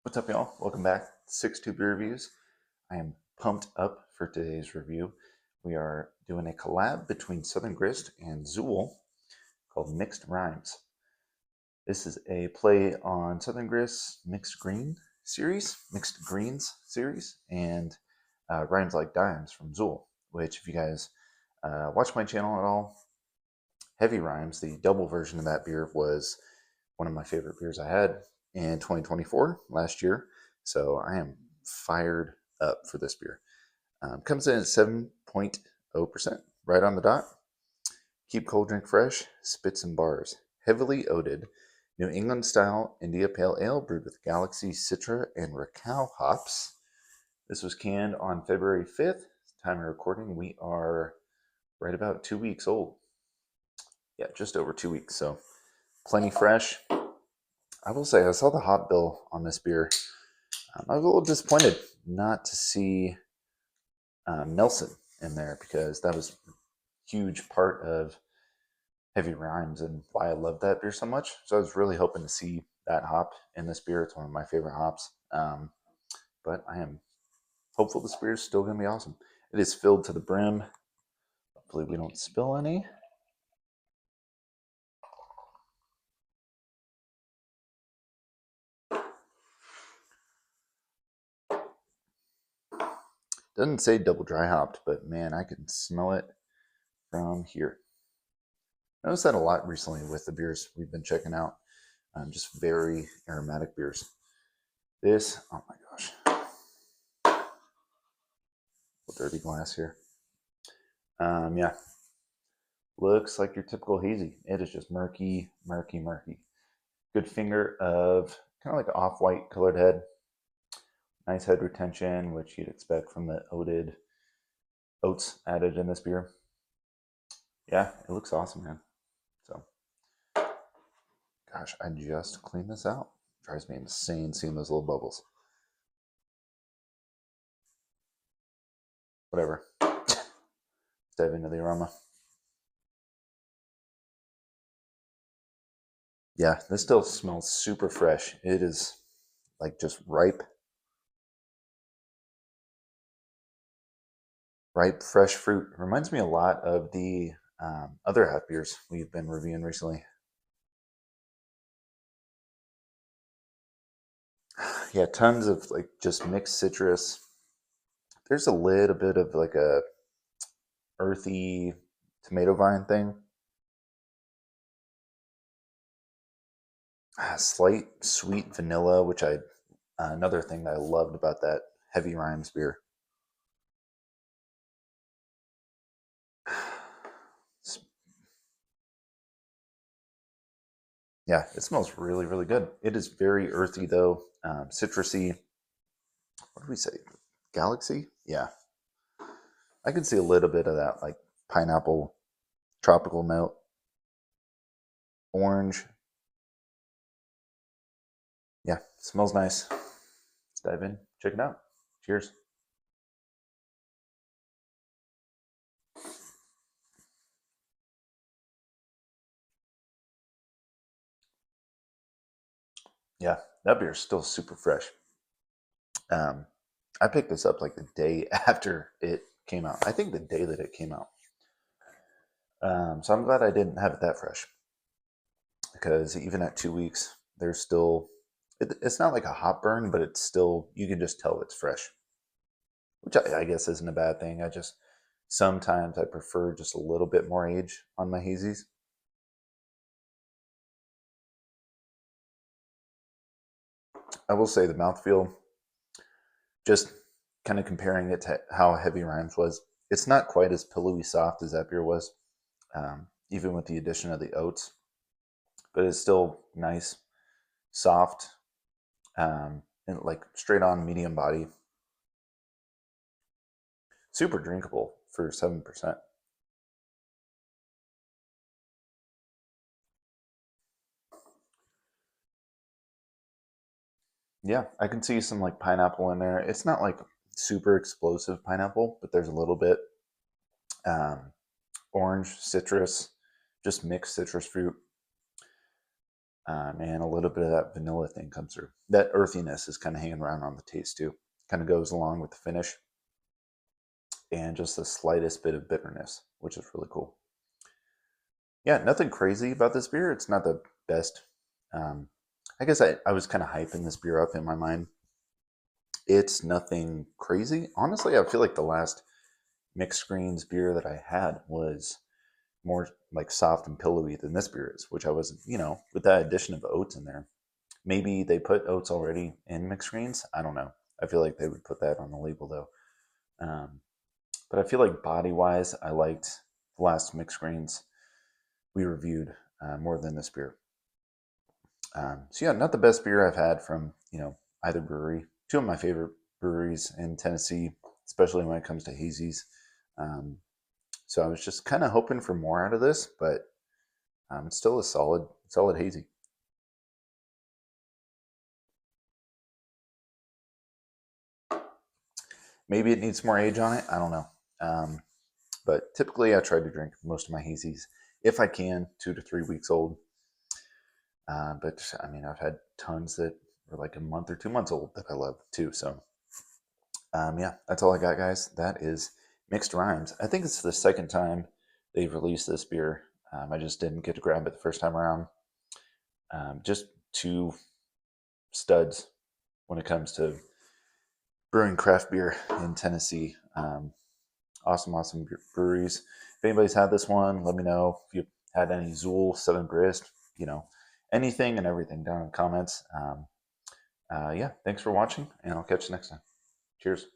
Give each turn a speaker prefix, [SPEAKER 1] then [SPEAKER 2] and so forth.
[SPEAKER 1] What's up, y'all? Welcome back to 6-2 Beer Reviews. I am pumped up for today's review. We are doing a collab between Southern Grist and Xül called Mixed Rhymes. This is a play on Southern Grist's Mixed Greens series, and Rhymes Like Dimes from Xül, which if you guys watch my channel at all, Heavy Rhymes, the double version of that beer, was one of my favorite beers I had in 2024 last year. So I am fired up for this beer. Comes in at 7.0%, right on the dot. Keep cold, drink fresh, spits and bars. Heavily oated, New England style India Pale Ale brewed with Galaxy, Citra, and Rakau hops. This was canned on February 5th. Time of recording, we are right about 2 weeks old. Yeah, just over 2 weeks, so plenty fresh. I will say, I saw the hop bill on this beer. I was a little disappointed not to see Nelson in there because that was a huge part of Heavy Rhymes and why I love that beer so much. So I was really hoping to see that hop in this beer. It's one of my favorite hops. But I am hopeful this beer is still going to be awesome. It is filled to the brim. Hopefully we don't spill any. Doesn't say double dry hopped, but man, I can smell it from here. I noticed that a lot recently with the beers we've been checking out. Just very aromatic beers. This, oh my gosh, dirty glass here. Yeah, looks like your typical hazy. It is just murky, murky, murky. Good finger of kind of like an off-white colored head. Nice head retention, which you'd expect from the oated oats added in this beer. Yeah, it looks awesome, man. So, gosh, I just cleaned this out. Drives me insane seeing those little bubbles. Whatever. Let's dive into the aroma. Yeah, this still smells super fresh. It is like just ripe, fresh fruit. It reminds me a lot of the other half beers we've been reviewing recently. Yeah, tons of like just mixed citrus. There's a little bit of like a earthy tomato vine thing. Slight sweet vanilla, which another thing that I loved about that Heavy Rhymes beer. Yeah, it smells really, really good. It is very earthy though, citrusy. What do we say? Galaxy? Yeah, I can see a little bit of that, like pineapple, tropical note, orange. Yeah, smells nice. Let's dive in, check it out. Cheers. Yeah, that beer is still super fresh. Um, I picked this up like the day after it came out. I think the day that it came out. So I'm glad I didn't have it that fresh because even at 2 weeks, there's still, it's not like a hop burn, but it's still, you can just tell it's fresh, which I guess isn't a bad thing. Sometimes I prefer just a little bit more age on my hazies. I will say the mouthfeel, just kind of comparing it to how Heavy Rhymes was, it's not quite as pillowy soft as that beer was, even with the addition of the oats, but it's still nice, soft, and like straight on medium body. Super drinkable for 7%. Yeah, I can see some like pineapple in there. It's not like super explosive pineapple, but there's a little bit. Um, Orange, citrus, just mixed citrus fruit. and a little bit of that vanilla thing comes through. That earthiness is kind of hanging around on the taste too. Kind of goes along with the finish, and just the slightest bit of bitterness, which is really cool. Yeah, nothing crazy about this beer. It's not the best. I guess I was kind of hyping this beer up in my mind. It's nothing crazy. Honestly, I feel like the last mixed greens beer that I had was more like soft and pillowy than this beer is, which I wasn't, with that addition of oats in there. Maybe they put oats already in mixed greens. I don't know. I feel like they would put that on the label though. But I feel like body wise, I liked the last mixed greens we reviewed more than this beer. So yeah, not the best beer I've had from either brewery. Two of my favorite breweries in Tennessee, especially when it comes to hazies. So I was just kind of hoping for more out of this, but it's still a solid hazy. Maybe it needs more age on it. I don't know. But typically, I try to drink most of my hazies, if I can, 2 to 3 weeks old. But I mean, I've had tons that are like a month or 2 months old that I love too. So yeah, that's all I got, guys. That is Mixed Rhymes. I think it's the second time they've released this beer. I just didn't get to grab it the first time around. Just two studs when it comes to brewing craft beer in Tennessee. Awesome breweries. If anybody's had this one, let me know. If you had any Xül, Southern Grist, anything and everything down in the comments. Yeah, thanks for watching, and I'll catch you next time. Cheers.